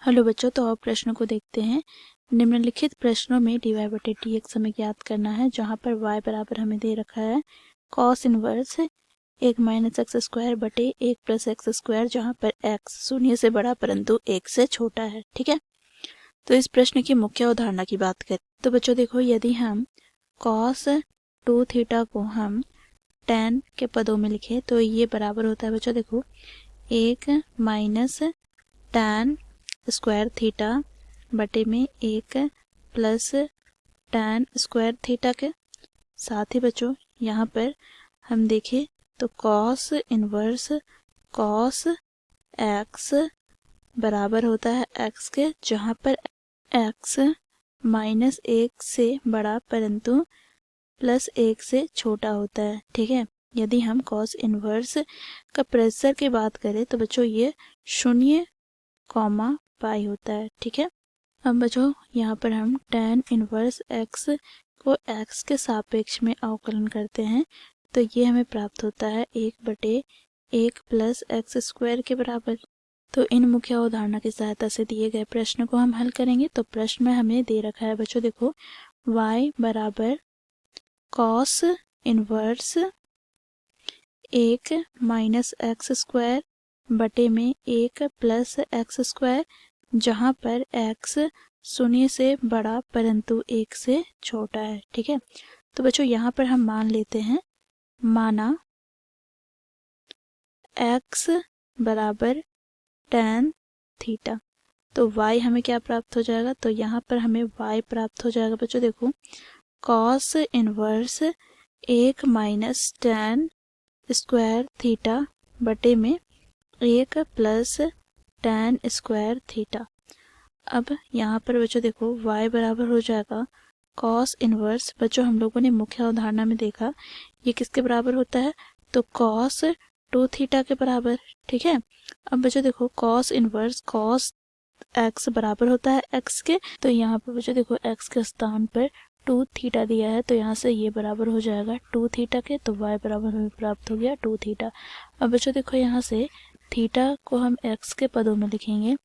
Hello बच्चों, तो अब प्रश्न को देखते हैं। निम्नलिखित प्रश्नों में dy बटे dx हमें ज्ञात करना है, जहाँ पर y बराबर हमें दे रखा है cos inverse 1 minus x square बटे 1 प्लस एक्स स्क्वायर, जहाँ पर x शून्य से बड़ा परंतु 1 से छोटा है। ठीक है, तो इस प्रश्न की मुख्य अवधारणा की बात करें तो बच्चों देखो, यदि हम cos 2 थीटा को हम tan के पदों में लिखें तो ये बराबर होता है बच्चों देखो 1 माइनस tan स्क्वायर थीटा बटे में 1 प्लस tan स्क्वायर थीटा के साथ ही बच्चों यहाँ पर हम देखें तो cos इनवर्स cos x बराबर होता है x के, जहाँ पर x माइनस 1 से बड़ा परंतु प्लस 1 से छोटा होता है। ठीक है, यदि हम cos इनवर्स का प्रेशर की बात करें तो बच्चों ये 0, पाई होता है। ठीक है, अब बच्चों यहाँ पर हम tan इनवर्स x को x के सापेक्ष में अवकलन करते हैं तो ये हमें प्राप्त होता है 1 बटे 1 प्लस एक्स स्क्वायर के बराबर। तो इन मुख्य अवधारणा की सहायता से दिए गए प्रश्न को हम हल करेंगे। तो प्रश्न में हमें दे रखा है बच्चों देखो y बराबर cos inverse 1 minus x square बटे में 1 प्लस एक्स स्क्वायर, जहाँ पर x शून्य से बड़ा परंतु 1 से छोटा है। ठीक है, तो बच्चों यहाँ पर हम मान लेते हैं, माना x बराबर tan थीटा, तो y हमें क्या प्राप्त हो जाएगा, तो यहाँ पर हमें y प्राप्त हो जाएगा बच्चों देखो cos inverse 1 minus tan square theta बटे में 1 प्लस tan स्क्वायर थीटा। अब यहाँ पर बच्चों देखो y बराबर हो जाएगा cos इनवर्स, बच्चों हम लोगों ने मुख्य अवधारणा में देखा ये किसके बराबर होता है, तो cos 2 थीटा के बराबर। ठीक है, अब बच्चों देखो cos इनवर्स cos x बराबर होता है x के, तो यहाँ पर बच्चों देखो x के स्थान पर 2 थीटा दिया है तो यहाँ से ये बराबर हो जाएगा 2 थीटा के, तो y बराबर हमें प्राप्त हो गया 2 थीटा। अब बच्चों देखो यहाँ से थीटा को हम x के पदों में लिखेंगे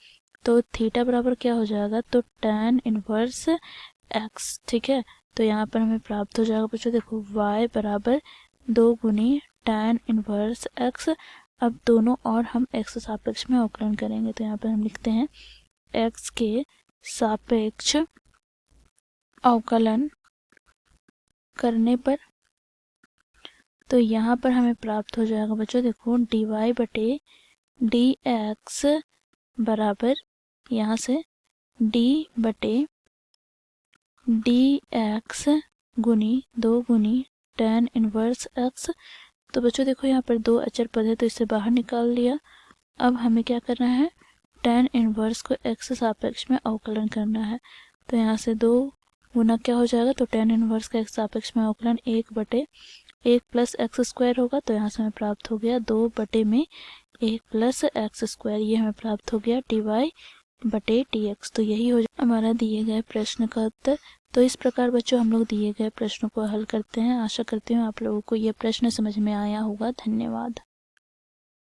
तो थीटा बराबर क्या हो जाएगा, तो tan इनवर्स x। ठीक है, तो यहाँ पर हमें प्राप्त हो जाएगा बच्चों देखो y बराबर 2 गुनी tan इनवर्स x। अब दोनों और हम x सापेक्ष में अवकलन करेंगे तो यहाँ पर हम लिखते हैं x के सापेक्ष अवकलन करने पर, तो यहाँ पर हमें प्राप्त हो जाएगा बच्चों देखो dy बटे dx बराबर यहाँ से d बटे dx गुनी 2 गुनी tan इनवर्स x। तो बच्चों देखो यहाँ पर 2 अचर पद है तो इसे बाहर निकाल लिया। अब हमें क्या करना है, tan इनवर्स को x के सापेक्ष में अवकलन करना है, तो यहाँ से 2 गुना क्या हो जाएगा, तो tan इनवर्स का x सापेक्ष में अवकलन 1 बटे 1 प्लस एक्स स्क्वायर होगा, तो यहाँ से हमें प्राप्त हो गया 2 बटे में 1 प्लस एक्स स्क्वायर, ये हमें प्राप्त हो गया dy बटे dx। तो यही हो जाए हमारा दिए गए प्रश्न का उत्तर। तो इस प्रकार बच्चों हम लोग दिए गए प्रश्नों को हल करते हैं। आशा करती हूँ आप लोगों को ये प्रश्न समझ में आया होगा। धन्यवाद।